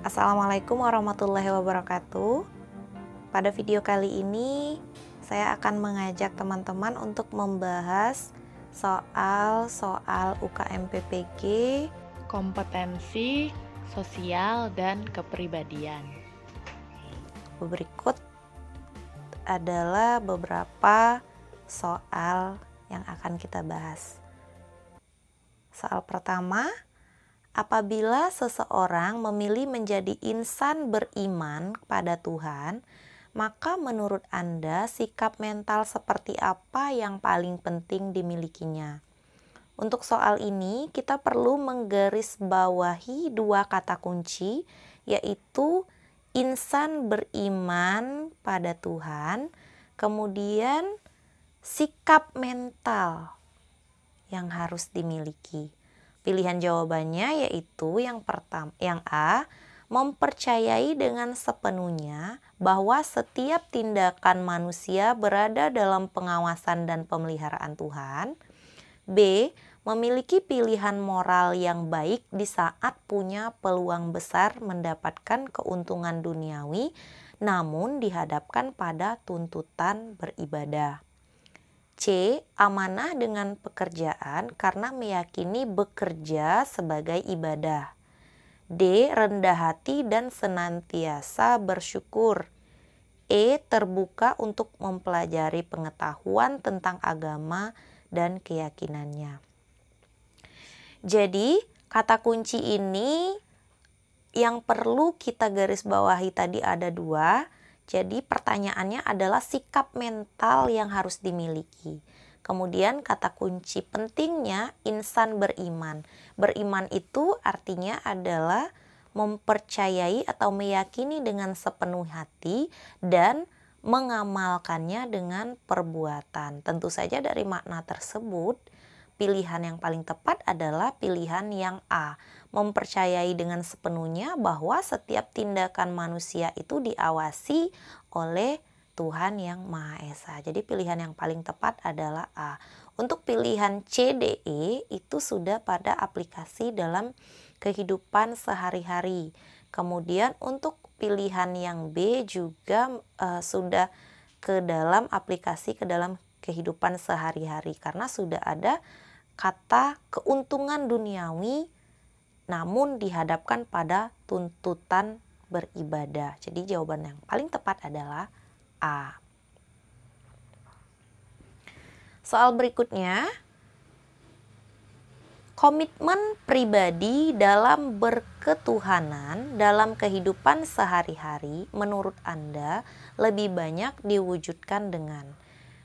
Assalamualaikum warahmatullahi wabarakatuh. Pada video kali ini, saya akan mengajak teman-teman untuk membahas soal UKM PPG, kompetensi, sosial, dan kepribadian. Berikut adalah beberapa soal yang akan kita bahas. Soal pertama, apabila seseorang memilih menjadi insan beriman pada Tuhan, maka menurut Anda sikap mental seperti apa yang paling penting dimilikinya? Untuk soal ini kita perlu menggarisbawahi dua kata kunci, yaitu insan beriman pada Tuhan, kemudian sikap mental yang harus dimiliki. Pilihan jawabannya yaitu yang pertama, yang A, mempercayai dengan sepenuhnya bahwa setiap tindakan manusia berada dalam pengawasan dan pemeliharaan Tuhan. B, memiliki pilihan moral yang baik di saat punya peluang besar mendapatkan keuntungan duniawi, namun dihadapkan pada tuntutan beribadah. C, amanah dengan pekerjaan karena meyakini bekerja sebagai ibadah. D, rendah hati dan senantiasa bersyukur. E, terbuka untuk mempelajari pengetahuan tentang agama dan keyakinannya. Jadi, kata kunci ini yang perlu kita garis bawahi tadi ada dua. Jadi pertanyaannya adalah sikap mental yang harus dimiliki. Kemudian kata kunci pentingnya insan beriman. Beriman itu artinya adalah mempercayai atau meyakini dengan sepenuh hati dan mengamalkannya dengan perbuatan. Tentu saja dari makna tersebut, pilihan yang paling tepat adalah pilihan yang A. Mempercayai dengan sepenuhnya bahwa setiap tindakan manusia itu diawasi oleh Tuhan yang Maha Esa. Jadi pilihan yang paling tepat adalah A. Untuk pilihan C, D, E itu sudah pada aplikasi dalam kehidupan sehari-hari. Kemudian untuk pilihan yang B juga sudah ke dalam aplikasi ke dalam kehidupan sehari-hari karena sudah ada kata keuntungan duniawi namun dihadapkan pada tuntutan beribadah. Jadi jawaban yang paling tepat adalah A. Soal berikutnya, komitmen pribadi dalam berketuhanan dalam kehidupan sehari-hari menurut Anda lebih banyak diwujudkan dengan.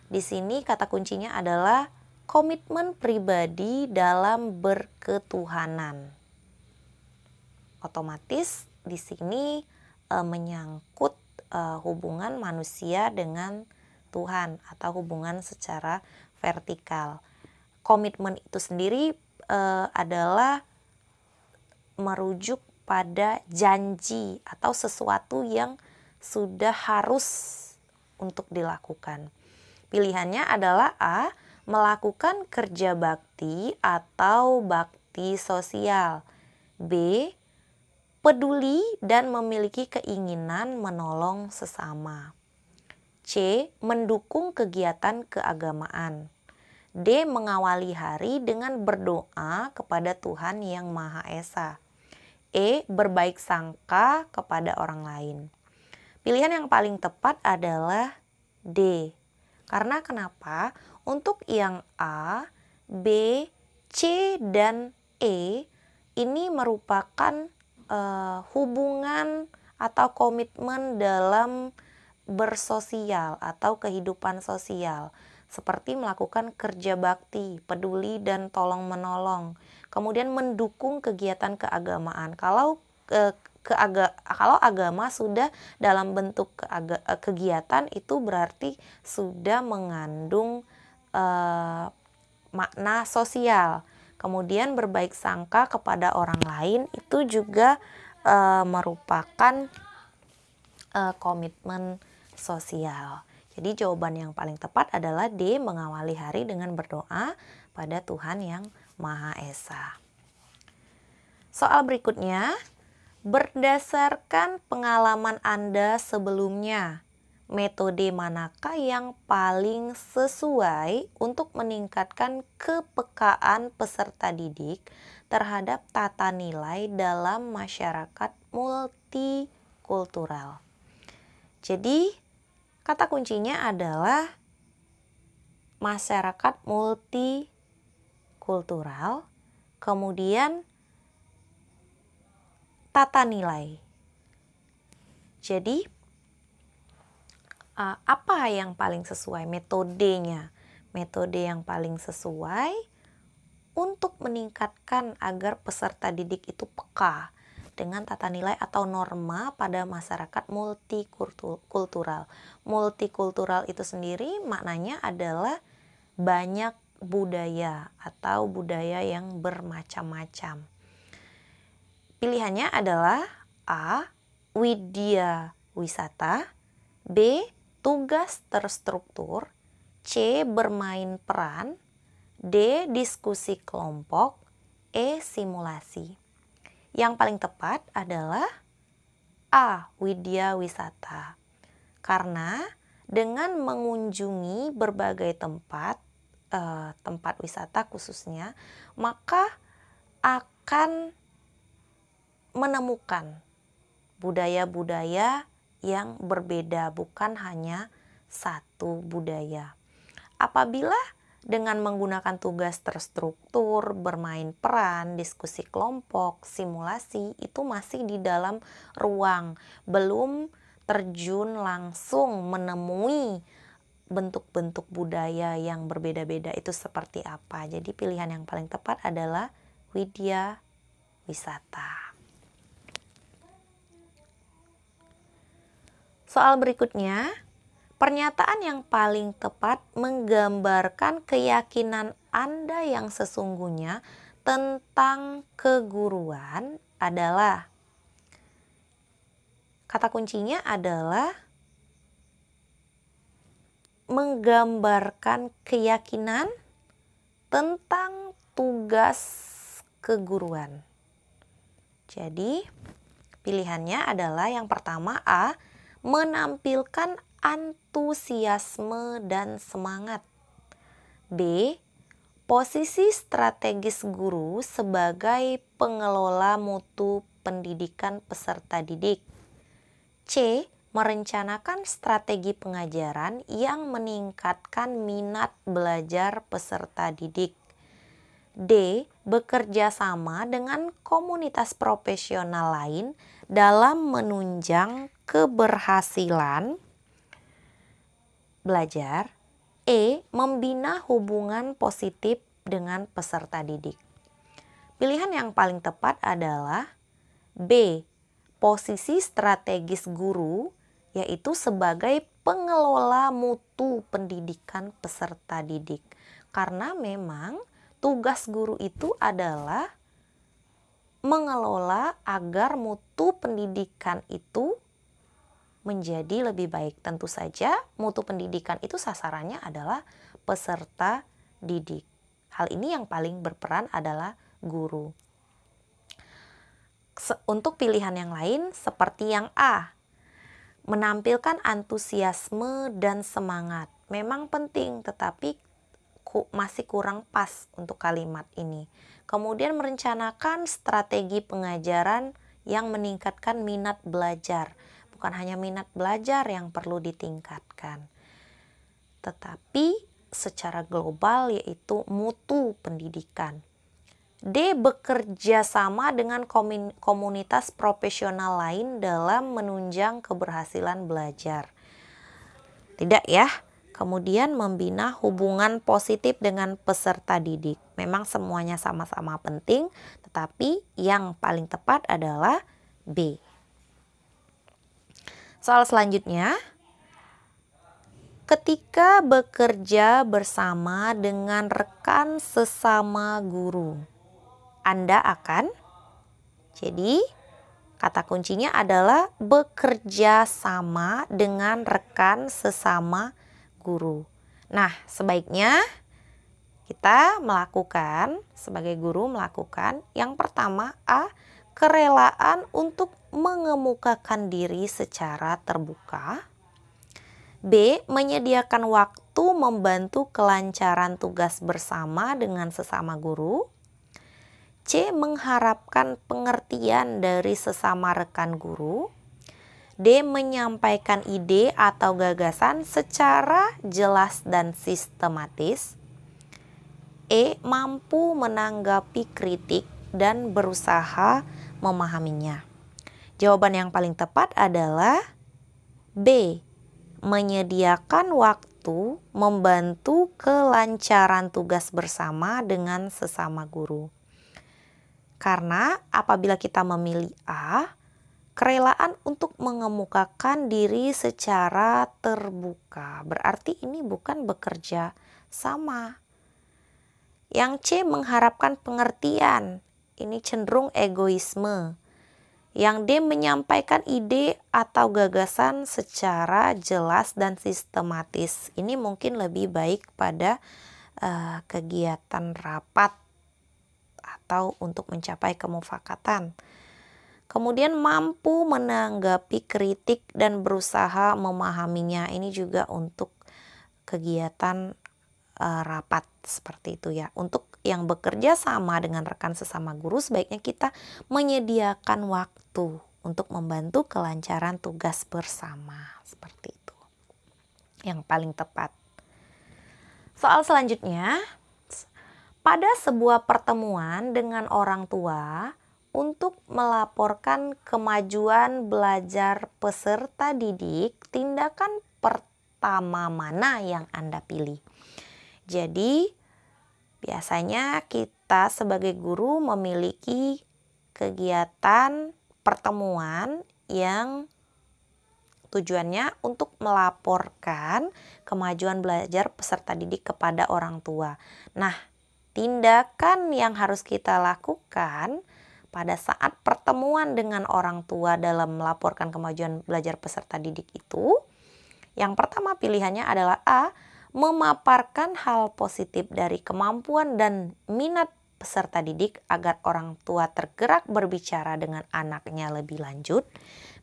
Di sini kata kuncinya adalah komitmen pribadi dalam berketuhanan. Otomatis di sini menyangkut hubungan manusia dengan Tuhan atau hubungan secara vertikal. Komitmen itu sendiri adalah merujuk pada janji atau sesuatu yang sudah harus untuk dilakukan. Pilihannya adalah A, melakukan kerja bakti atau bakti sosial. B, peduli dan memiliki keinginan menolong sesama. C, mendukung kegiatan keagamaan. D, mengawali hari dengan berdoa kepada Tuhan yang Maha Esa. E, berbaik sangka kepada orang lain. Pilihan yang paling tepat adalah D. Karena kenapa? Untuk yang A, B, C, dan E ini merupakan hubungan atau komitmen dalam bersosial atau kehidupan sosial, seperti melakukan kerja bakti, peduli dan tolong menolong, kemudian mendukung kegiatan keagamaan. Kalau agama sudah dalam bentuk kegiatan, itu berarti sudah mengandung makna sosial. Kemudian berbaik sangka kepada orang lain itu juga merupakan komitmen sosial. Jadi jawaban yang paling tepat adalah D, mengawali hari dengan berdoa pada Tuhan yang Maha Esa. Soal berikutnya, Berdasarkan pengalaman Anda sebelumnya, metode manakah yang paling sesuai untuk meningkatkan kepekaan peserta didik terhadap tata nilai dalam masyarakat multikultural? Jadi, kata kuncinya adalah masyarakat multikultural, kemudian tata nilai. Jadi, apa yang paling sesuai metodenya? Metode yang paling sesuai untuk meningkatkan agar peserta didik itu peka dengan tata nilai atau norma pada masyarakat multikultural. Multikultural itu sendiri maknanya adalah banyak budaya atau budaya yang bermacam-macam. Pilihannya adalah A. Widya wisata, B. Tugas terstruktur, C. Bermain peran, D. Diskusi kelompok, E. Simulasi. Yang paling tepat adalah A. Widya wisata. Karena dengan mengunjungi berbagai tempat wisata khususnya, maka akan menemukan budaya-budaya yang berbeda, bukan hanya satu budaya. Apabila dengan menggunakan tugas terstruktur, bermain peran, diskusi kelompok, simulasi, itu masih di dalam ruang, belum terjun langsung menemui bentuk-bentuk budaya yang berbeda-beda itu seperti apa. Jadi pilihan yang paling tepat adalah widya wisata. Soal berikutnya, pernyataan yang paling tepat menggambarkan keyakinan Anda yang sesungguhnya tentang keguruan adalah, kata kuncinya adalah menggambarkan keyakinan tentang tugas keguruan. Jadi, pilihannya adalah yang pertama A. Menampilkan antusiasme dan semangat. B. Posisi strategis guru sebagai pengelola mutu pendidikan peserta didik. C. Merencanakan strategi pengajaran yang meningkatkan minat belajar peserta didik. D. Bekerja sama dengan komunitas profesional lain dalam menunjang keberhasilan belajar. E. Membina hubungan positif dengan peserta didik. Pilihan yang paling tepat adalah B. Posisi strategis guru, yaitu sebagai pengelola mutu pendidikan peserta didik. Karena memang tugas guru itu adalah mengelola agar mutu pendidikan itu menjadi lebih baik. Tentu saja mutu pendidikan itu sasarannya adalah peserta didik. Hal ini yang paling berperan adalah guru. Untuk pilihan yang lain seperti yang A, menampilkan antusiasme dan semangat. Memang penting, tetapi masih kurang pas untuk kalimat ini. Kemudian merencanakan strategi pengajaran yang meningkatkan minat belajar. Bukan hanya minat belajar yang perlu ditingkatkan, tetapi secara global yaitu mutu pendidikan. D. Bekerja sama dengan komunitas profesional lain dalam menunjang keberhasilan belajar. Tidak ya. Kemudian membina hubungan positif dengan peserta didik. Memang semuanya sama-sama penting, tetapi yang paling tepat adalah B. Soal selanjutnya, ketika bekerja bersama dengan rekan sesama guru, Anda akan, jadi kata kuncinya adalah bekerja sama dengan rekan sesama guru. Nah, sebaiknya kita melakukan, sebagai guru melakukan yang pertama A. kerelaan untuk mengemukakan diri secara terbuka. B. Menyediakan waktu membantu kelancaran tugas bersama dengan sesama guru. C. Mengharapkan pengertian dari sesama rekan guru. D. Menyampaikan ide atau gagasan secara jelas dan sistematis. E. Mampu menanggapi kritik dan berusaha memahaminya. Jawaban yang paling tepat adalah B. Menyediakan waktu membantu kelancaran tugas bersama dengan sesama guru. Karena apabila kita memilih A, kerelaan untuk mengemukakan diri secara terbuka, berarti ini bukan bekerja sama. Yang C, mengharapkan pengertian, ini cenderung egoisme. Yang D, menyampaikan ide atau gagasan secara jelas dan sistematis, ini mungkin lebih baik pada kegiatan rapat atau untuk mencapai kemufakatan. Kemudian mampu menanggapi kritik dan berusaha memahaminya. Ini juga untuk kegiatan rapat seperti itu ya. Untuk yang bekerja sama dengan rekan sesama guru, sebaiknya kita menyediakan waktu untuk membantu kelancaran tugas bersama. Seperti itu. Yang paling tepat. Soal selanjutnya, pada sebuah pertemuan dengan orang tua, untuk melaporkan kemajuan belajar peserta didik, tindakan pertama mana yang Anda pilih? Jadi, biasanya kita sebagai guru memiliki kegiatan pertemuan yang tujuannya untuk melaporkan kemajuan belajar peserta didik kepada orang tua. Nah, tindakan yang harus kita lakukan pada saat pertemuan dengan orang tua dalam melaporkan kemajuan belajar peserta didik itu, yang pertama pilihannya adalah A. Memaparkan hal positif dari kemampuan dan minat peserta didik agar orang tua tergerak berbicara dengan anaknya lebih lanjut.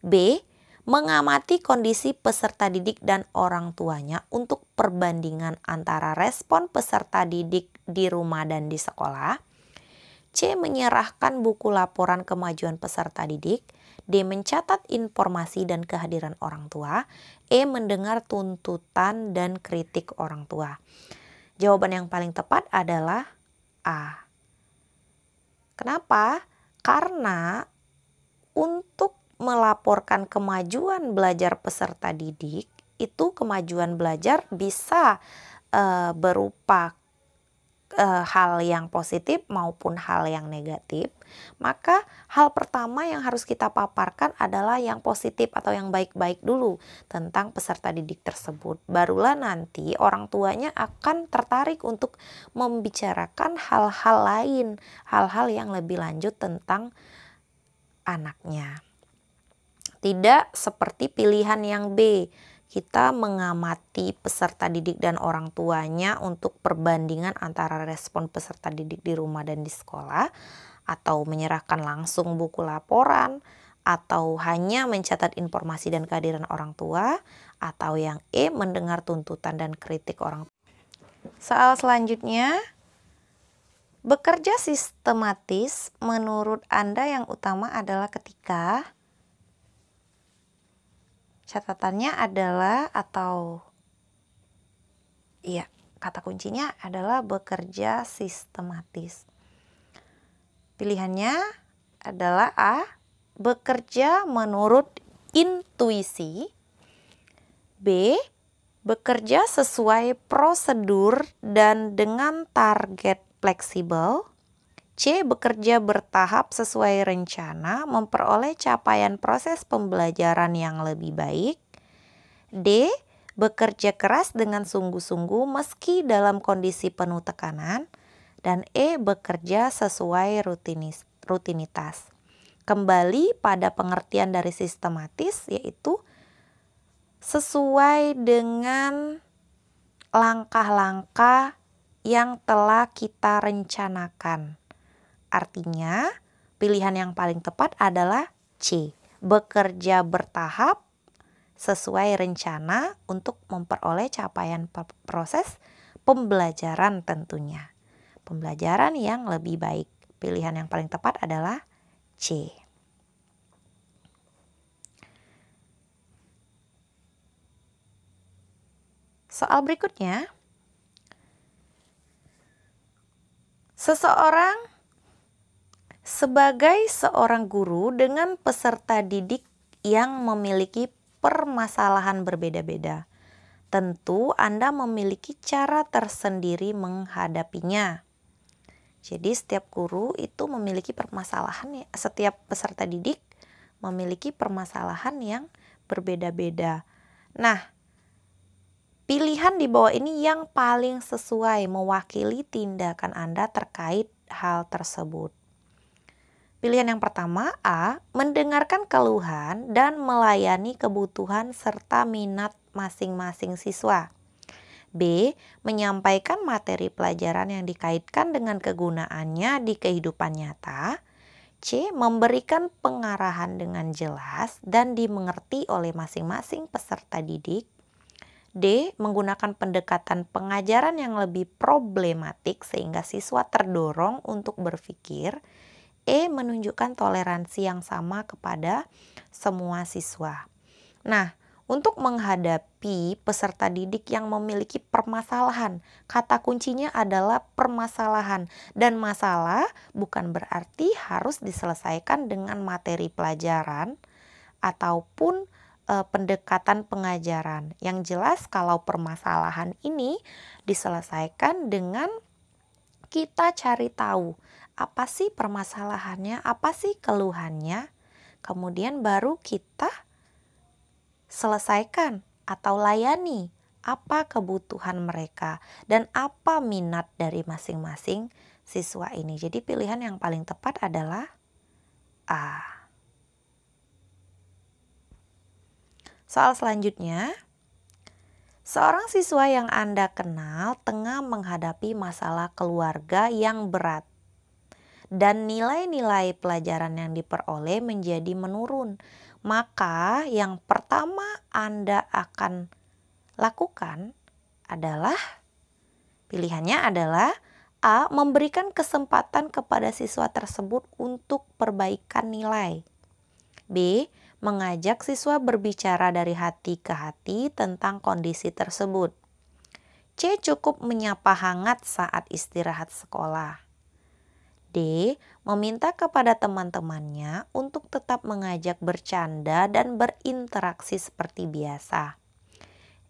B. Mengamati kondisi peserta didik dan orang tuanya untuk perbandingan antara respon peserta didik di rumah dan di sekolah. C. Menyerahkan buku laporan kemajuan peserta didik. D. Mencatat informasi dan kehadiran orang tua. E. Mendengar tuntutan dan kritik orang tua. Jawaban yang paling tepat adalah A. Kenapa? Karena untuk melaporkan kemajuan belajar peserta didik, itu kemajuan belajar bisa berupa hal yang positif maupun hal yang negatif. Maka hal pertama yang harus kita paparkan adalah yang positif atau yang baik-baik dulu tentang peserta didik tersebut. Barulah nanti orang tuanya akan tertarik untuk membicarakan hal-hal lain, hal-hal yang lebih lanjut tentang anaknya. Tidak seperti pilihan yang B. Kita mengamati peserta didik dan orang tuanya untuk perbandingan antara respon peserta didik di rumah dan di sekolah, atau menyerahkan langsung buku laporan, atau hanya mencatat informasi dan kehadiran orang tua, atau yang E. mendengar tuntutan dan kritik orang tua. Soal selanjutnya, bekerja sistematis menurut Anda yang utama adalah ketika catatannya adalah kata kuncinya adalah bekerja sistematis. Pilihannya adalah A. Bekerja menurut intuisi. B. Bekerja sesuai prosedur dan dengan target fleksibel. C. Bekerja bertahap sesuai rencana, memperoleh capaian proses pembelajaran yang lebih baik. D. Bekerja keras dengan sungguh-sungguh meski dalam kondisi penuh tekanan. Dan E. Bekerja sesuai rutinitas. Kembali pada pengertian dari sistematis, yaitu sesuai dengan langkah-langkah yang telah kita rencanakan. Artinya, pilihan yang paling tepat adalah C. Bekerja bertahap sesuai rencana untuk memperoleh capaian proses pembelajaran tentunya. Pembelajaran yang lebih baik. Pilihan yang paling tepat adalah C. Soal berikutnya. Sebagai seorang guru dengan peserta didik yang memiliki permasalahan berbeda-beda, tentu Anda memiliki cara tersendiri menghadapinya. Jadi setiap guru itu memiliki permasalahan, setiap peserta didik memiliki permasalahan yang berbeda-beda. Nah, pilihan di bawah ini yang paling sesuai mewakili tindakan Anda terkait hal tersebut. Pilihan yang pertama, A. Mendengarkan keluhan dan melayani kebutuhan serta minat masing-masing siswa. B. Menyampaikan materi pelajaran yang dikaitkan dengan kegunaannya di kehidupan nyata. C. Memberikan pengarahan dengan jelas dan dimengerti oleh masing-masing peserta didik. D. Menggunakan pendekatan pengajaran yang lebih problematik sehingga siswa terdorong untuk berpikir. E. Menunjukkan toleransi yang sama kepada semua siswa. Nah, untuk menghadapi peserta didik yang memiliki permasalahan, kata kuncinya adalah permasalahan. Dan masalah bukan berarti harus diselesaikan dengan materi pelajaran ataupun pendekatan pengajaran. Yang jelas kalau permasalahan ini diselesaikan dengan kita cari tahu apa sih permasalahannya, apa sih keluhannya, kemudian baru kita selesaikan atau layani apa kebutuhan mereka dan apa minat dari masing-masing siswa ini. Jadi pilihan yang paling tepat adalah A. Soal selanjutnya, seorang siswa yang Anda kenal tengah menghadapi masalah keluarga yang berat dan nilai-nilai pelajaran yang diperoleh menjadi menurun. Maka yang pertama Anda akan lakukan adalah, pilihannya adalah A. Memberikan kesempatan kepada siswa tersebut untuk perbaikan nilai. B. Mengajak siswa berbicara dari hati ke hati tentang kondisi tersebut. C. Cukup menyapa hangat saat istirahat sekolah. D. Meminta kepada teman-temannya untuk tetap mengajak bercanda dan berinteraksi seperti biasa.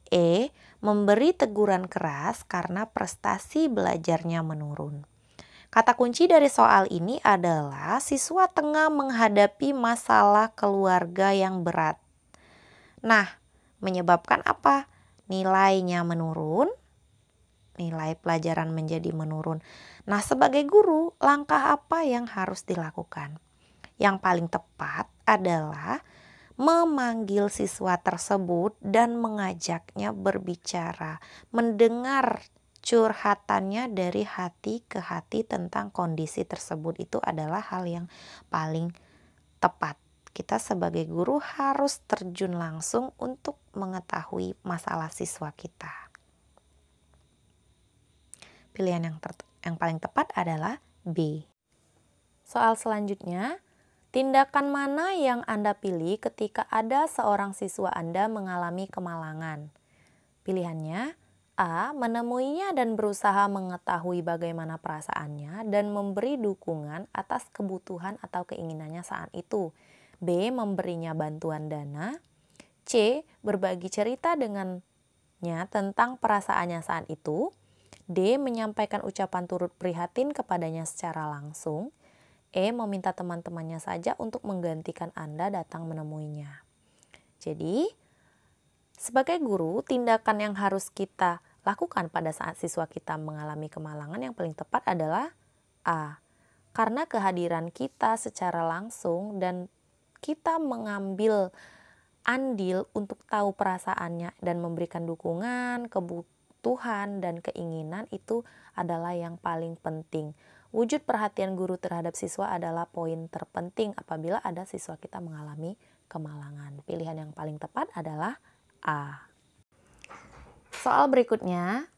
E. Memberi teguran keras karena prestasi belajarnya menurun. Kata kunci dari soal ini adalah siswa tengah menghadapi masalah keluarga yang berat. Nah, menyebabkan apa? Nilainya menurun, nilai pelajaran menjadi menurun. Nah, sebagai guru, langkah apa yang harus dilakukan? Yang paling tepat adalah memanggil siswa tersebut dan mengajaknya berbicara, mendengar curhatannya dari hati ke hati tentang kondisi tersebut. Itu adalah hal yang paling tepat. Kita sebagai guru harus terjun langsung untuk mengetahui masalah siswa kita. Pilihan yang paling tepat adalah B. Soal selanjutnya, tindakan mana yang Anda pilih ketika ada seorang siswa Anda mengalami kemalangan? Pilihannya, A. Menemuinya dan berusaha mengetahui bagaimana perasaannya dan memberi dukungan atas kebutuhan atau keinginannya saat itu. B. Memberinya bantuan dana. C. Berbagi cerita dengannya tentang perasaannya saat itu. D. Menyampaikan ucapan turut prihatin kepadanya secara langsung. E. Meminta teman-temannya saja untuk menggantikan Anda datang menemuinya. Jadi, sebagai guru, tindakan yang harus kita lakukan pada saat siswa kita mengalami kemalangan yang paling tepat adalah A. Karena kehadiran kita secara langsung dan kita mengambil andil untuk tahu perasaannya dan memberikan dukungan, kebutuhan, dan keinginan itu adalah yang paling penting. Wujud perhatian guru terhadap siswa adalah poin terpenting apabila ada siswa kita mengalami kemalangan. Pilihan yang paling tepat adalah A. Soal berikutnya,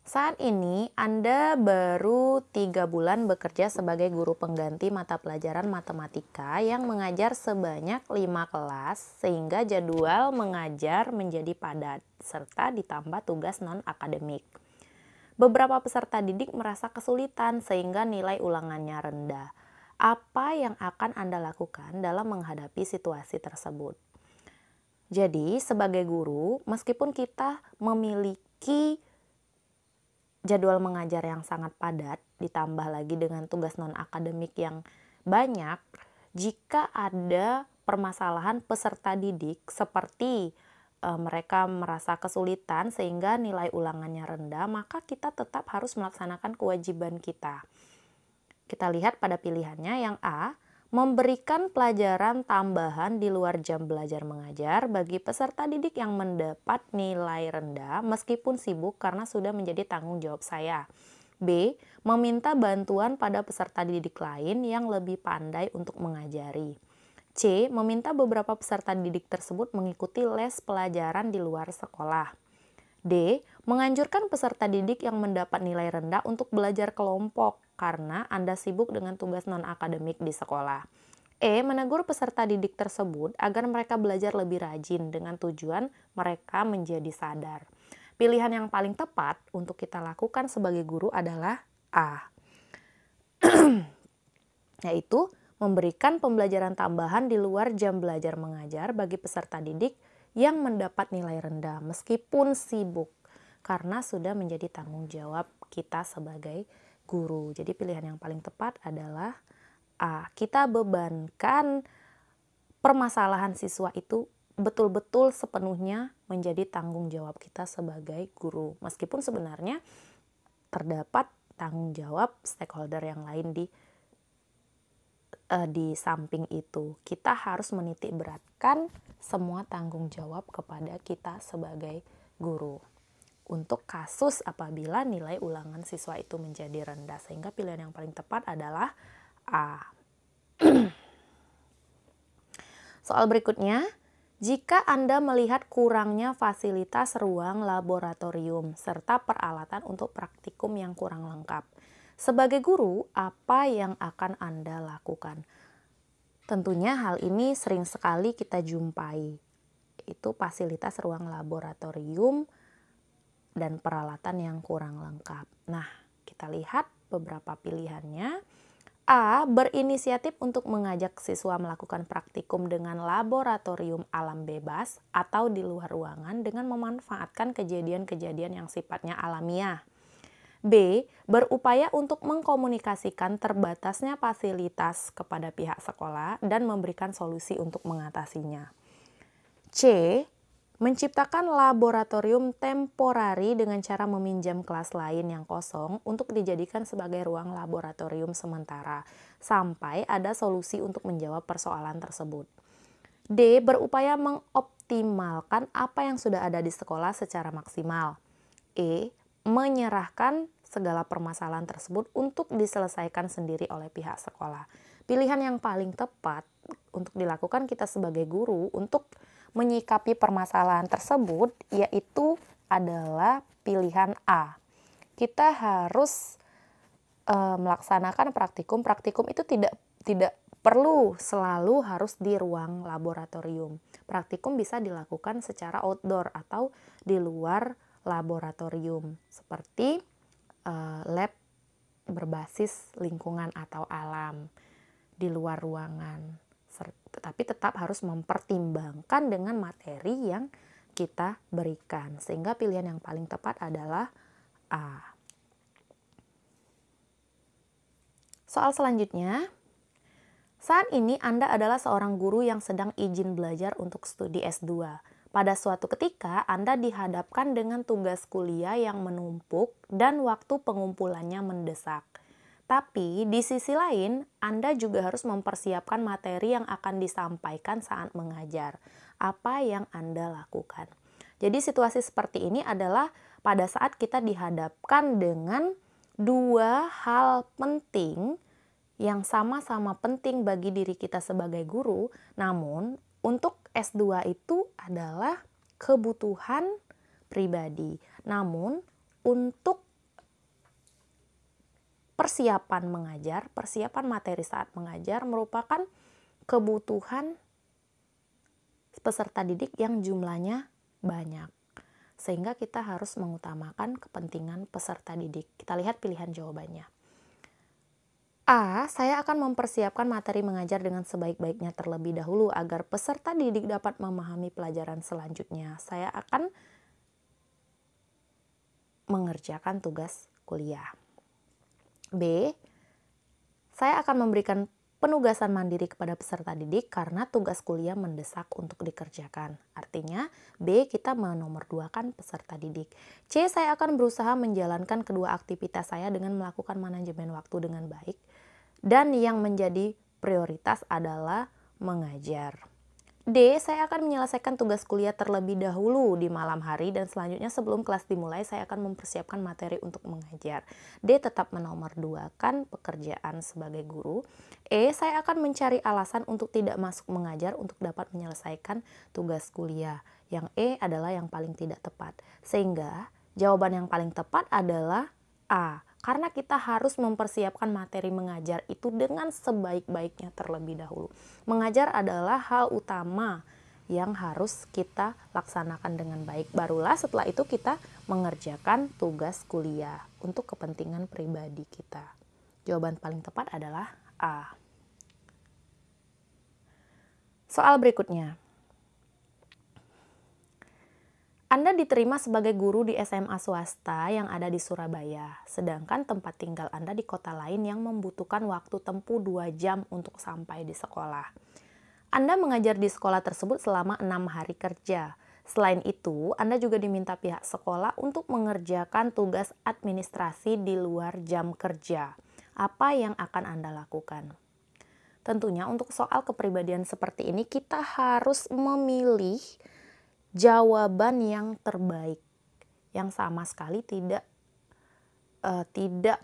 saat ini Anda baru 3 bulan bekerja sebagai guru pengganti mata pelajaran matematika yang mengajar sebanyak 5 kelas sehingga jadwal mengajar menjadi padat serta ditambah tugas non-akademik. Beberapa peserta didik merasa kesulitan sehingga nilai ulangannya rendah. Apa yang akan Anda lakukan dalam menghadapi situasi tersebut? Jadi, sebagai guru, meskipun kita memiliki jadwal mengajar yang sangat padat, ditambah lagi dengan tugas non-akademik yang banyak, jika ada permasalahan peserta didik seperti mereka merasa kesulitan sehingga nilai ulangannya rendah, maka kita tetap harus melaksanakan kewajiban kita. Kita lihat pada pilihannya yang A, memberikan pelajaran tambahan di luar jam belajar mengajar bagi peserta didik yang mendapat nilai rendah meskipun sibuk karena sudah menjadi tanggung jawab saya. B, meminta bantuan pada peserta didik lain yang lebih pandai untuk mengajari. C, meminta beberapa peserta didik tersebut mengikuti les pelajaran di luar sekolah. D, menganjurkan peserta didik yang mendapat nilai rendah untuk belajar kelompok karena Anda sibuk dengan tugas non-akademik di sekolah. E, menegur peserta didik tersebut agar mereka belajar lebih rajin dengan tujuan mereka menjadi sadar. Pilihan yang paling tepat untuk kita lakukan sebagai guru adalah A, yaitu memberikan pembelajaran tambahan di luar jam belajar mengajar bagi peserta didik yang mendapat nilai rendah meskipun sibuk karena sudah menjadi tanggung jawab kita sebagai guru. Jadi pilihan yang paling tepat adalah A. Kita bebankan permasalahan siswa itu betul-betul sepenuhnya menjadi tanggung jawab kita sebagai guru. Meskipun sebenarnya terdapat tanggung jawab stakeholder yang lain di samping itu, kita harus menitik beratkan semua tanggung jawab kepada kita sebagai guru. Untuk kasus apabila nilai ulangan siswa itu menjadi rendah, sehingga pilihan yang paling tepat adalah A. Soal berikutnya, jika Anda melihat kurangnya fasilitas ruang laboratorium serta peralatan untuk praktikum yang kurang lengkap, sebagai guru, apa yang akan Anda lakukan? Tentunya hal ini sering sekali kita jumpai, itu fasilitas ruang laboratorium dan peralatan yang kurang lengkap. Nah, kita lihat beberapa pilihannya. A, berinisiatif untuk mengajak siswa melakukan praktikum dengan laboratorium alam bebas atau di luar ruangan dengan memanfaatkan kejadian-kejadian yang sifatnya alamiah. B, berupaya untuk mengkomunikasikan terbatasnya fasilitas kepada pihak sekolah dan memberikan solusi untuk mengatasinya. C, menciptakan laboratorium temporari dengan cara meminjam kelas lain yang kosong untuk dijadikan sebagai ruang laboratorium sementara sampai ada solusi untuk menjawab persoalan tersebut. D, berupaya mengoptimalkan apa yang sudah ada di sekolah secara maksimal. E, menyerahkan segala permasalahan tersebut untuk diselesaikan sendiri oleh pihak sekolah. Pilihan yang paling tepat untuk dilakukan kita sebagai guru untuk menyikapi permasalahan tersebut yaitu adalah pilihan A. Kita harus melaksanakan praktikum. Praktikum itu tidak perlu selalu harus di ruang laboratorium. Praktikum bisa dilakukan secara outdoor atau di luar laboratorium seperti lab berbasis lingkungan atau alam di luar ruangan. Tetapi tetap harus mempertimbangkan dengan materi yang kita berikan. Sehingga pilihan yang paling tepat adalah A. Soal selanjutnya, saat ini Anda adalah seorang guru yang sedang izin belajar untuk studi S2. Pada suatu ketika, Anda dihadapkan dengan tugas kuliah yang menumpuk dan waktu pengumpulannya mendesak. Tapi di sisi lain, Anda juga harus mempersiapkan materi yang akan disampaikan saat mengajar. Apa yang Anda lakukan? Jadi situasi seperti ini adalah pada saat kita dihadapkan dengan dua hal penting yang sama-sama penting bagi diri kita sebagai guru, namun untuk S2 itu adalah kebutuhan pribadi. Namun untuk persiapan mengajar, persiapan materi saat mengajar merupakan kebutuhan peserta didik yang jumlahnya banyak. Sehingga kita harus mengutamakan kepentingan peserta didik. Kita lihat pilihan jawabannya. A. Saya akan mempersiapkan materi mengajar dengan sebaik-baiknya terlebih dahulu agar peserta didik dapat memahami pelajaran selanjutnya. Saya akan mengerjakan tugas kuliah. B. Saya akan memberikan penugasan mandiri kepada peserta didik karena tugas kuliah mendesak untuk dikerjakan. Artinya, B. Kita menomorduakan peserta didik. C. Saya akan berusaha menjalankan kedua aktivitas saya dengan melakukan manajemen waktu dengan baik. Dan yang menjadi prioritas adalah mengajar. D. Saya akan menyelesaikan tugas kuliah terlebih dahulu di malam hari dan selanjutnya sebelum kelas dimulai saya akan mempersiapkan materi untuk mengajar. D. Tetap menomorduakan pekerjaan sebagai guru. E. Saya akan mencari alasan untuk tidak masuk mengajar untuk dapat menyelesaikan tugas kuliah. Yang E adalah yang paling tidak tepat. Sehingga jawaban yang paling tepat adalah A. Karena kita harus mempersiapkan materi mengajar itu dengan sebaik-baiknya terlebih dahulu. Mengajar adalah hal utama yang harus kita laksanakan dengan baik. Barulah setelah itu kita mengerjakan tugas kuliah untuk kepentingan pribadi kita. Jawaban paling tepat adalah A. Soal berikutnya. Anda diterima sebagai guru di SMA swasta yang ada di Surabaya, sedangkan tempat tinggal Anda di kota lain yang membutuhkan waktu tempuh 2 jam untuk sampai di sekolah. Anda mengajar di sekolah tersebut selama 6 hari kerja. Selain itu, Anda juga diminta pihak sekolah untuk mengerjakan tugas administrasi di luar jam kerja. Apa yang akan Anda lakukan? Tentunya untuk soal kepribadian seperti ini kita harus memilih jawaban yang terbaik, yang sama sekali tidak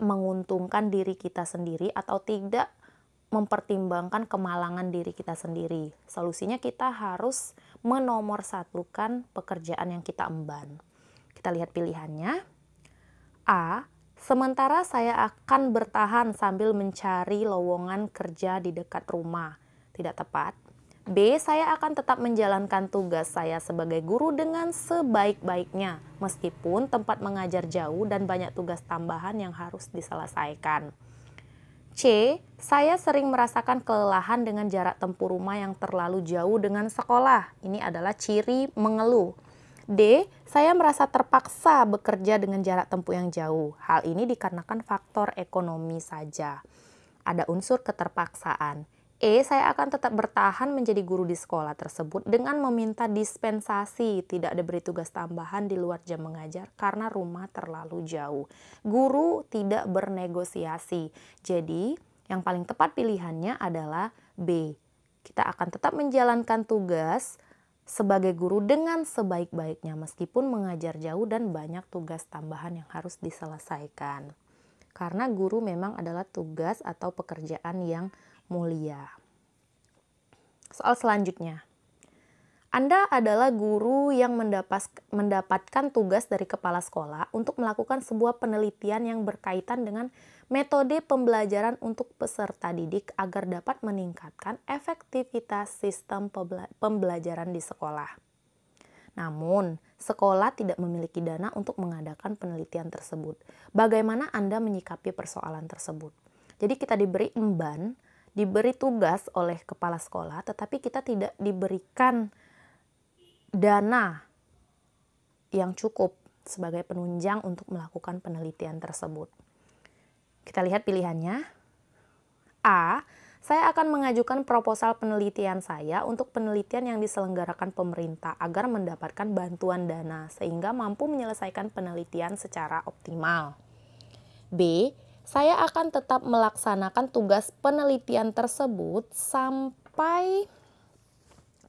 menguntungkan diri kita sendiri atau tidak mempertimbangkan kemalangan diri kita sendiri. Solusinya kita harus menomorsatukan pekerjaan yang kita emban. Kita lihat pilihannya. A. Sementara saya akan bertahan sambil mencari lowongan kerja di dekat rumah. Tidak tepat. B. Saya akan tetap menjalankan tugas saya sebagai guru dengan sebaik-baiknya, meskipun tempat mengajar jauh dan banyak tugas tambahan yang harus diselesaikan. C. Saya sering merasakan kelelahan dengan jarak tempuh rumah yang terlalu jauh dengan sekolah. Ini adalah ciri mengeluh. D. Saya merasa terpaksa bekerja dengan jarak tempuh yang jauh. Hal ini dikarenakan faktor ekonomi saja. Ada unsur keterpaksaan. E. Saya akan tetap bertahan menjadi guru di sekolah tersebut dengan meminta dispensasi, tidak diberi tugas tambahan di luar jam mengajar karena rumah terlalu jauh. Guru tidak bernegosiasi. Jadi, yang paling tepat pilihannya adalah B. Kita akan tetap menjalankan tugas sebagai guru dengan sebaik-baiknya meskipun mengajar jauh dan banyak tugas tambahan yang harus diselesaikan. Karena guru memang adalah tugas atau pekerjaan yang mulia. Soal selanjutnya. Anda adalah guru yang mendapatkan tugas dari kepala sekolah untuk melakukan sebuah penelitian yang berkaitan dengan metode pembelajaran untuk peserta didik agar dapat meningkatkan efektivitas sistem pembelajaran di sekolah. Namun, sekolah tidak memiliki dana untuk mengadakan penelitian tersebut. Bagaimana Anda menyikapi persoalan tersebut? Jadi kita diberi emban, diberi tugas oleh kepala sekolah, tetapi kita tidak diberikan dana yang cukup sebagai penunjang untuk melakukan penelitian tersebut. Kita lihat pilihannya. A. Saya akan mengajukan proposal penelitian saya untuk penelitian yang diselenggarakan pemerintah agar mendapatkan bantuan dana sehingga mampu menyelesaikan penelitian secara optimal. B. Saya akan tetap melaksanakan tugas penelitian tersebut sampai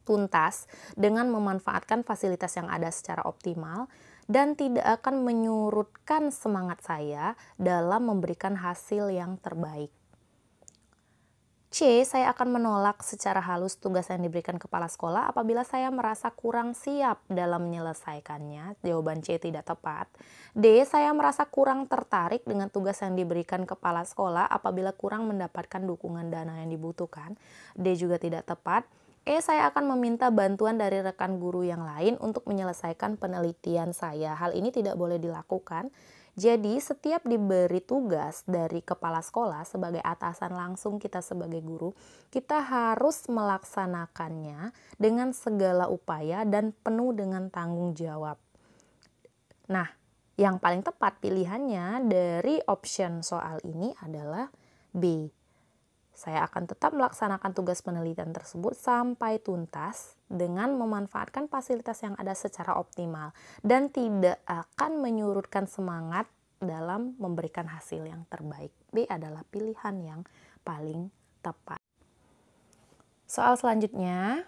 tuntas dengan memanfaatkan fasilitas yang ada secara optimal dan tidak akan menyurutkan semangat saya dalam memberikan hasil yang terbaik. C. Saya akan menolak secara halus tugas yang diberikan kepala sekolah apabila saya merasa kurang siap dalam menyelesaikannya. Jawaban C tidak tepat. D. Saya merasa kurang tertarik dengan tugas yang diberikan kepala sekolah apabila kurang mendapatkan dukungan dana yang dibutuhkan. D juga tidak tepat. E. Saya akan meminta bantuan dari rekan guru yang lain untuk menyelesaikan penelitian saya. Hal ini tidak boleh dilakukan. Jadi setiap diberi tugas dari kepala sekolah sebagai atasan langsung kita sebagai guru, kita harus melaksanakannya dengan segala upaya dan penuh dengan tanggung jawab. Nah, yang paling tepat pilihannya dari option soal ini adalah B. Saya akan tetap melaksanakan tugas penelitian tersebut sampai tuntas dengan memanfaatkan fasilitas yang ada secara optimal dan tidak akan menyurutkan semangat dalam memberikan hasil yang terbaik. B adalah pilihan yang paling tepat. Soal selanjutnya,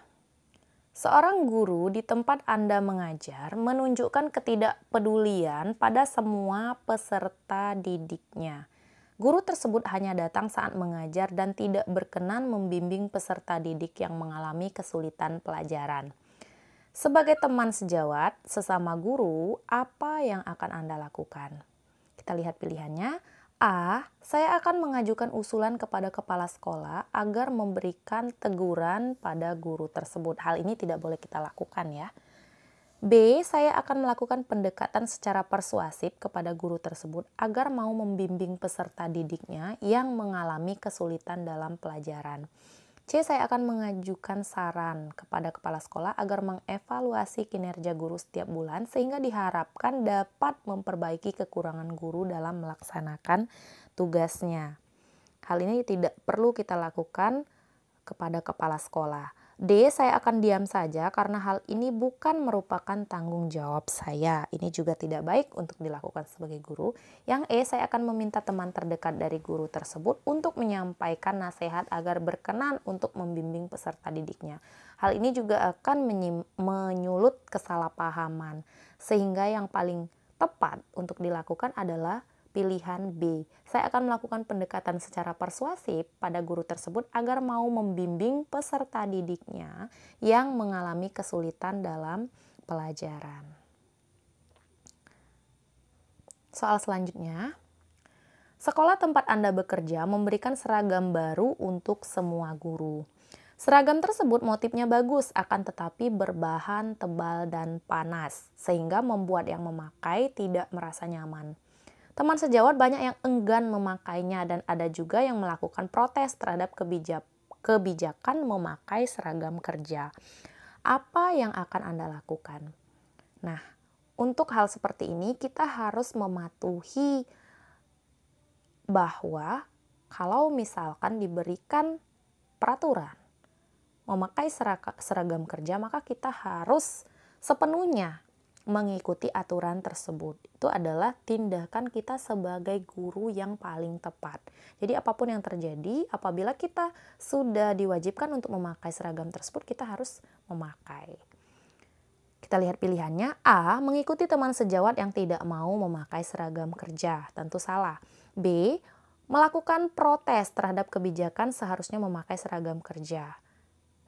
seorang guru di tempat Anda mengajar menunjukkan ketidakpedulian pada semua peserta didiknya. Guru tersebut hanya datang saat mengajar dan tidak berkenan membimbing peserta didik yang mengalami kesulitan pelajaran. Sebagai teman sejawat, sesama guru, apa yang akan Anda lakukan? Kita lihat pilihannya. A. Saya akan mengajukan usulan kepada kepala sekolah agar memberikan teguran pada guru tersebut. Hal ini tidak boleh kita lakukan ya. B. Saya akan melakukan pendekatan secara persuasif kepada guru tersebut agar mau membimbing peserta didiknya yang mengalami kesulitan dalam pelajaran. C. Saya akan mengajukan saran kepada kepala sekolah agar mengevaluasi kinerja guru setiap bulan sehingga diharapkan dapat memperbaiki kekurangan guru dalam melaksanakan tugasnya. Hal ini tidak perlu kita lakukan kepada kepala sekolah. D. Saya akan diam saja karena hal ini bukan merupakan tanggung jawab saya. Ini juga tidak baik untuk dilakukan sebagai guru. Yang E. Saya akan meminta teman terdekat dari guru tersebut untuk menyampaikan nasihat agar berkenan untuk membimbing peserta didiknya. Hal ini juga akan menyulut kesalahpahaman. Sehingga yang paling tepat untuk dilakukan adalah pilihan B. Saya akan melakukan pendekatan secara persuasif pada guru tersebut agar mau membimbing peserta didiknya yang mengalami kesulitan dalam pelajaran. Soal selanjutnya, sekolah tempat Anda bekerja memberikan seragam baru untuk semua guru. Seragam tersebut motifnya bagus, akan tetapi berbahan tebal dan panas, sehingga membuat yang memakai tidak merasa nyaman. Teman sejawat banyak yang enggan memakainya dan ada juga yang melakukan protes terhadap kebijakan memakai seragam kerja. Apa yang akan Anda lakukan? Nah, untuk hal seperti ini kita harus mematuhi bahwa kalau misalkan diberikan peraturan memakai seragam kerja, maka kita harus sepenuhnya mengikuti aturan tersebut. Itu adalah tindakan kita sebagai guru yang paling tepat. Jadi apapun yang terjadi, apabila kita sudah diwajibkan untuk memakai seragam tersebut, kita harus memakai. Kita lihat pilihannya. A. Mengikuti teman sejawat yang tidak mau memakai seragam kerja. Tentu salah. B. Melakukan protes terhadap kebijakan seharusnya memakai seragam kerja.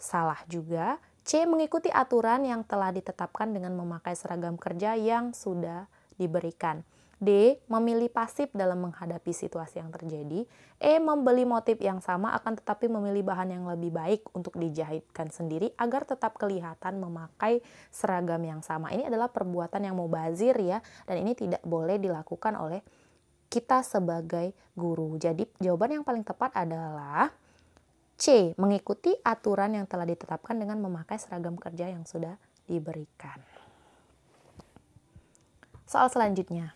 Salah juga. C. Mengikuti aturan yang telah ditetapkan dengan memakai seragam kerja yang sudah diberikan. D. Memilih pasif dalam menghadapi situasi yang terjadi. E. Membeli motif yang sama akan tetapi memilih bahan yang lebih baik untuk dijahitkan sendiri agar tetap kelihatan memakai seragam yang sama. Ini adalah perbuatan yang mubazir ya, dan ini tidak boleh dilakukan oleh kita sebagai guru. Jadi jawaban yang paling tepat adalah C. Mengikuti aturan yang telah ditetapkan dengan memakai seragam kerja yang sudah diberikan. Soal selanjutnya.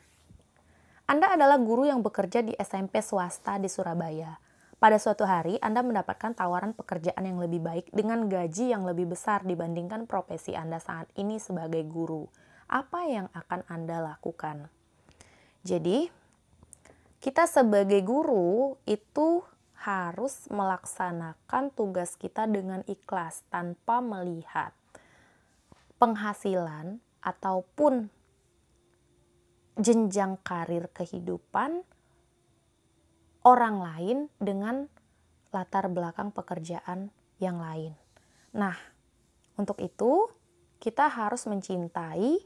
Anda adalah guru yang bekerja di SMP swasta di Surabaya. Pada suatu hari, Anda mendapatkan tawaran pekerjaan yang lebih baik dengan gaji yang lebih besar dibandingkan profesi Anda saat ini sebagai guru. Apa yang akan Anda lakukan? Jadi, kita sebagai guru itu harus melaksanakan tugas kita dengan ikhlas tanpa melihat penghasilan ataupun jenjang karir kehidupan orang lain dengan latar belakang pekerjaan yang lain. Nah, untuk itu kita harus mencintai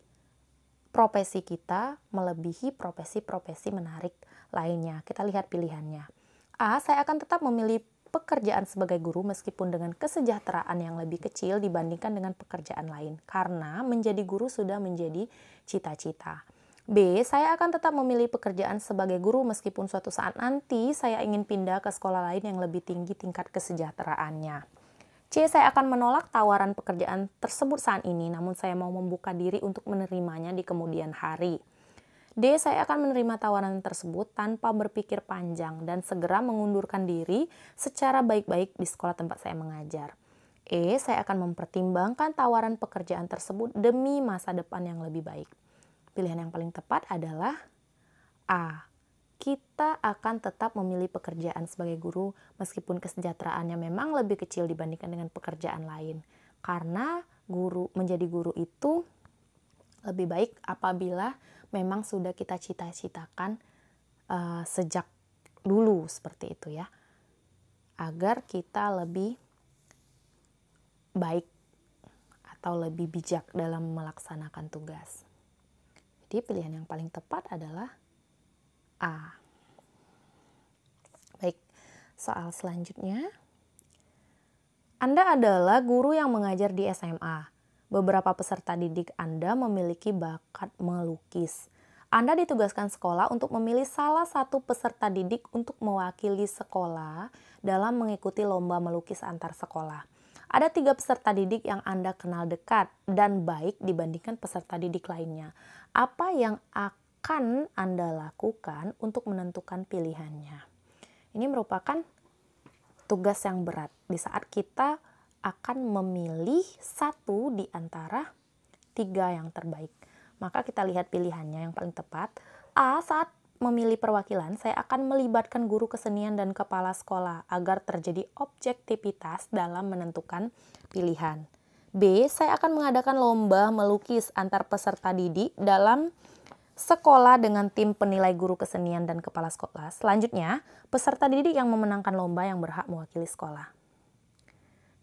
profesi kita melebihi profesi-profesi menarik lainnya. Kita lihat pilihannya. A, saya akan tetap memilih pekerjaan sebagai guru meskipun dengan kesejahteraan yang lebih kecil dibandingkan dengan pekerjaan lain, karena menjadi guru sudah menjadi cita-cita. B, saya akan tetap memilih pekerjaan sebagai guru meskipun suatu saat nanti saya ingin pindah ke sekolah lain yang lebih tinggi tingkat kesejahteraannya. C, saya akan menolak tawaran pekerjaan tersebut saat ini, namun saya mau membuka diri untuk menerimanya di kemudian hari. D, saya akan menerima tawaran tersebut tanpa berpikir panjang dan segera mengundurkan diri secara baik-baik di sekolah tempat saya mengajar. E, saya akan mempertimbangkan tawaran pekerjaan tersebut demi masa depan yang lebih baik. Pilihan yang paling tepat adalah A. Kita akan tetap memilih pekerjaan sebagai guru meskipun kesejahteraannya memang lebih kecil dibandingkan dengan pekerjaan lain. Karena menjadi guru itu lebih baik apabila memang sudah kita cita-citakan sejak dulu seperti itu ya. Agar kita lebih baik atau lebih bijak dalam melaksanakan tugas. Jadi pilihan yang paling tepat adalah A. Baik, soal selanjutnya. Anda adalah guru yang mengajar di SMA. Beberapa peserta didik Anda memiliki bakat melukis. Anda ditugaskan sekolah untuk memilih salah satu peserta didik untuk mewakili sekolah dalam mengikuti lomba melukis antar sekolah. Ada 3 peserta didik yang Anda kenal dekat dan baik dibandingkan peserta didik lainnya. Apa yang akan Anda lakukan untuk menentukan pilihannya? Ini merupakan tugas yang berat di saat kita akan memilih satu di antara 3 yang terbaik. Maka kita lihat pilihannya yang paling tepat. A, saat memilih perwakilan, saya akan melibatkan guru kesenian dan kepala sekolah agar terjadi objektivitas dalam menentukan pilihan. B, saya akan mengadakan lomba melukis antar peserta didik dalam sekolah dengan tim penilai guru kesenian dan kepala sekolah. Selanjutnya, peserta didik yang memenangkan lomba yang berhak mewakili sekolah.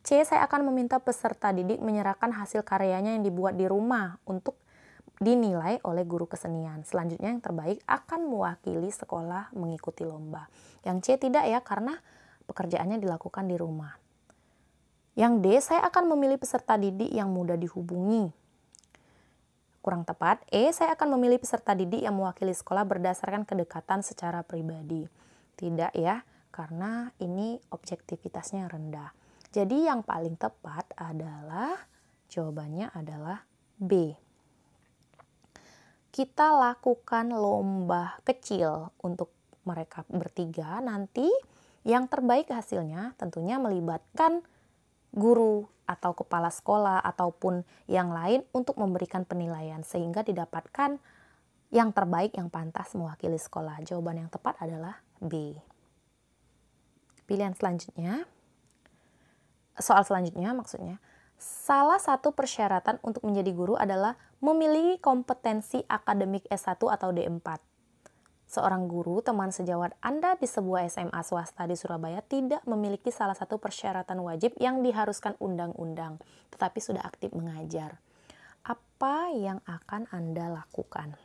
C, saya akan meminta peserta didik menyerahkan hasil karyanya yang dibuat di rumah untuk dinilai oleh guru kesenian. Selanjutnya yang terbaik akan mewakili sekolah mengikuti lomba. Yang C tidak ya, karena pekerjaannya dilakukan di rumah. Yang D, saya akan memilih peserta didik yang mudah dihubungi. Kurang tepat. E, saya akan memilih peserta didik yang mewakili sekolah berdasarkan kedekatan secara pribadi. Tidak ya, karena ini objektivitasnya rendah. Jadi yang paling tepat adalah, jawabannya adalah B. Kita lakukan lomba kecil untuk mereka bertiga, nanti yang terbaik hasilnya tentunya melibatkan guru atau kepala sekolah ataupun yang lain untuk memberikan penilaian sehingga didapatkan yang terbaik yang pantas mewakili sekolah. Jawaban yang tepat adalah B. Pilihan selanjutnya, soal selanjutnya maksudnya, salah satu persyaratan untuk menjadi guru adalah memiliki kompetensi akademik S1 atau D4. Seorang guru, teman sejawat Anda di sebuah SMA swasta di Surabaya tidak memiliki salah satu persyaratan wajib yang diharuskan undang-undang, tetapi sudah aktif mengajar. Apa yang akan Anda lakukan?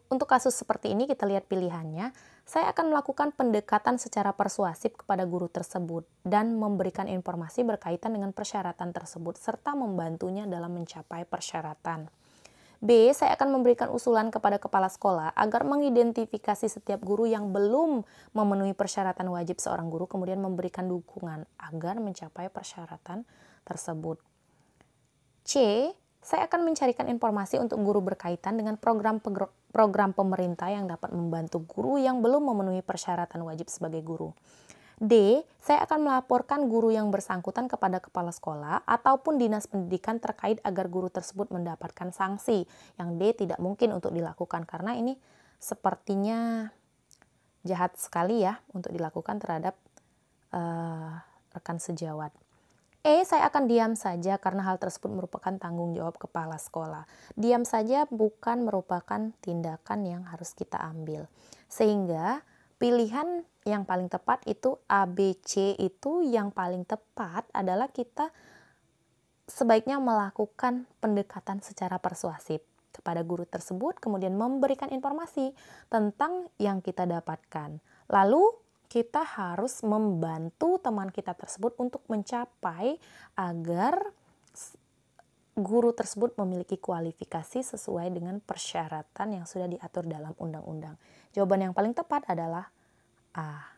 Untuk kasus seperti ini kita lihat pilihannya. Saya akan melakukan pendekatan secara persuasif kepada guru tersebut dan memberikan informasi berkaitan dengan persyaratan tersebut serta membantunya dalam mencapai persyaratan. B, saya akan memberikan usulan kepada kepala sekolah agar mengidentifikasi setiap guru yang belum memenuhi persyaratan wajib seorang guru, kemudian memberikan dukungan agar mencapai persyaratan tersebut. C, saya akan mencarikan informasi untuk guru berkaitan dengan program pemerintah yang dapat membantu guru yang belum memenuhi persyaratan wajib sebagai guru. D, saya akan melaporkan guru yang bersangkutan kepada kepala sekolah ataupun dinas pendidikan terkait agar guru tersebut mendapatkan sanksi. Yang D tidak mungkin untuk dilakukan karena ini sepertinya jahat sekali ya untuk dilakukan terhadap rekan sejawat. Saya akan diam saja karena hal tersebut merupakan tanggung jawab kepala sekolah. Diam saja bukan merupakan tindakan yang harus kita ambil. Sehingga pilihan yang paling tepat itu A, B, C itu yang paling tepat adalah kita sebaiknya melakukan pendekatan secara persuasif kepada guru tersebut, kemudian memberikan informasi tentang yang kita dapatkan. Lalu kita harus membantu teman kita tersebut untuk mencapai agar guru tersebut memiliki kualifikasi sesuai dengan persyaratan yang sudah diatur dalam undang-undang. Jawaban yang paling tepat adalah A.